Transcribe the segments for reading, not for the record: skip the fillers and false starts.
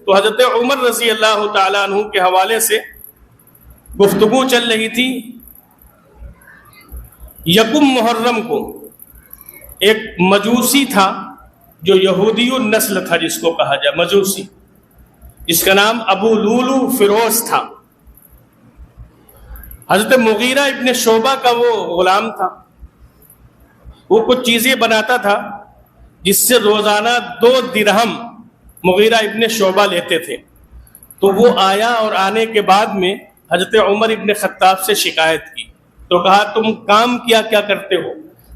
تو حضرت عمر رضی اللہ تعالیٰ عنہ کے حوالے سے گفتگو چل رہی تھی۔ یکم محرم کو ایک مجوسی تھا جو یہودی النسل تھا، جس کو کہا جائے مجوسی، جس کا نام ابو لولو فیروز تھا۔ حضرت مغیرہ ابن شعبہ کا وہ غلام تھا، وہ کچھ چیزیں بناتا تھا جس سے روزانہ 2 درہم مغیرہ ابن شعبہ لیتے تھے۔ تو وہ آیا اور آنے کے بعد میں حضرت عمر ابن خطاب سے شکایت کی، تو کہا تم کام کیا کرتے ہو؟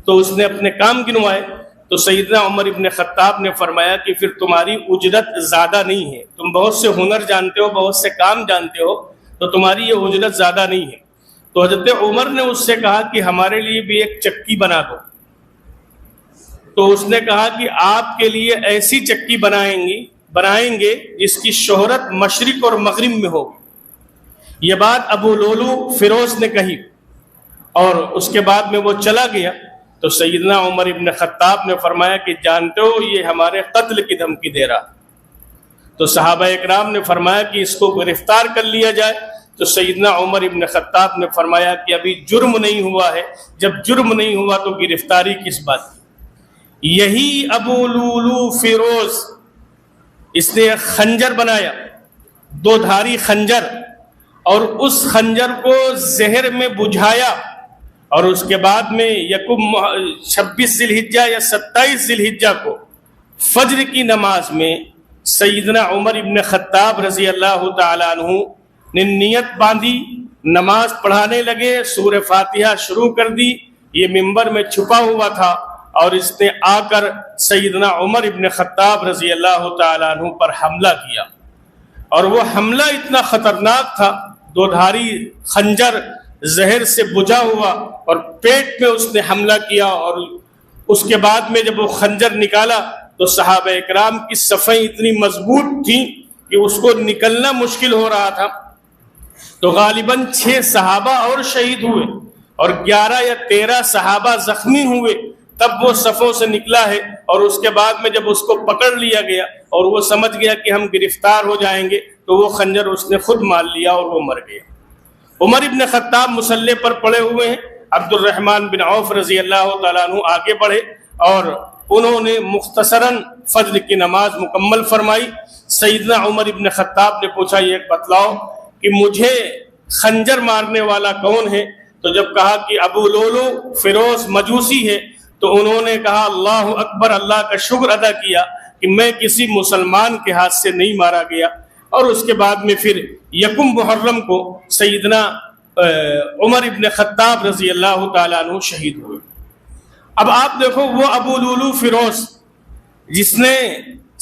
تو اس نے اپنے کام گنوائے۔ تو سیدنا عمر ابن خطاب نے فرمایا کہ پھر تمہاری اجرت زیادہ نہیں ہے، تم بہت سے ہنر جانتے ہو، بہت سے کام جانتے ہو، تو تمہاری یہ اجرت زیادہ نہیں ہے۔ تو حضرت عمر نے اس سے کہا کہ ہمارے لیے بھی ایک چکی بنا دو۔ تو اس نے کہا کہ آپ کے لیے ایسی چکی بنائیں گے جس کی شہرت مشرق اور مغرب میں ہوگی۔ یہ بات ابو لولو فیروز نے کہی اور اس کے بعد میں وہ چلا گیا۔ تو سیدنا عمر ابن خطاب نے فرمایا کہ جانتے ہو یہ ہمارے قتل کی دھمکی دے رہا۔ تو صحابہ اکرام نے فرمایا کہ اس کو گرفتار کر لیا جائے۔ تو سیدنا عمر ابن خطاب نے فرمایا کہ ابھی جرم نہیں ہوا ہے، جب جرم نہیں ہوا تو گرفتاری کس بات کی؟ یہی ابو لولو فیروز، اس نے ایک خنجر بنایا، 2 دھاری خنجر، اور اس خنجر کو زہر میں بجھایا، اور اس کے بعد میں 26 ذی الحجہ یا 27 ذی الحجہ کو فجر کی نماز میں سیدنا عمر ابن خطاب رضی اللہ تعالیٰ عنہ نے نیت باندھی، نماز پڑھانے لگے، سورہ فاتحہ شروع کر دی۔ یہ منبر میں چھپا ہوا تھا اور اس نے آ کر سیدنا عمر ابن خطاب رضی اللہ تعالیٰ عنہ پر حملہ کیا، اور وہ حملہ اتنا خطرناک تھا، 2 دھاری خنجر زہر سے بجھا ہوا، اور پیٹ میں اس نے حملہ کیا، اور اس کے بعد میں جب وہ خنجر نکالا تو صحابہ اکرام کی صفیں اتنی مضبوط تھیں کہ اس کو نکلنا مشکل ہو رہا تھا۔ تو غالباً 6 صحابہ اور شہید ہوئے اور 11 یا 13 صحابہ زخمی ہوئے، تب وہ صفوں سے نکلا ہے۔ اور اس کے بعد میں جب اس کو پکڑ لیا گیا اور وہ سمجھ گیا کہ ہم گرفتار ہو جائیں گے، تو وہ خنجر اس نے خود مار لیا اور وہ مر گیا۔ عمر ابن خطاب مصلی پر پڑے ہوئے ہیں، عبد الرحمن بن عوف رضی اللہ تعالیٰ عنہ آگے بڑھے اور انہوں نے مختصراً فجر کی نماز مکمل فرمائی۔ سیدنا عمر ابن خطاب نے پوچھا یہ بتلاؤ کہ مجھے خنجر مارنے والا کون ہے؟ تو جب کہا کہ ابو لولو فیروز مجوسی ہے، تو انہوں نے کہا اللہ اکبر، اللہ کا شکر ادا کیا کہ میں کسی مسلمان کے ہاتھ سے نہیں مارا گیا۔ اور اس کے بعد میں پھر 1 محرم کو سیدنا عمر ابن خطاب رضی اللہ تعالیٰ عنہ شہید ہوئے۔ اب آپ دیکھو، وہ ابو لولو فیروز جس نے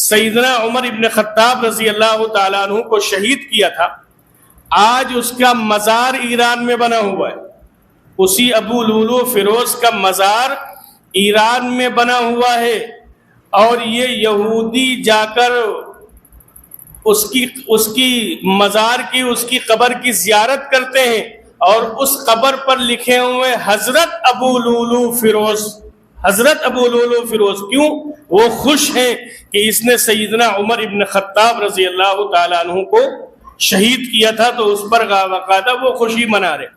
سیدنا عمر ابن خطاب رضی اللہ تعالیٰ عنہ کو شہید کیا تھا، آج اس کا مزار ایران میں بنا ہوا ہے۔ اسی ابو لولو فیروز کا مزار ایران میں بنا ہوا ہے، اور یہ یہودی جا کر اس کی مزار کی، اس کی قبر کی زیارت کرتے ہیں، اور اس قبر پر لکھے ہوئے حضرت ابو لولو فیروز، حضرت ابو لولو فیروز۔ کیوں؟ وہ خوش ہیں کہ اس نے سیدنا عمر ابن خطاب رضی اللہ تعالیٰ عنہ کو شہید کیا تھا، تو اس پر باقاعدہ وہ خوشی منا رہے۔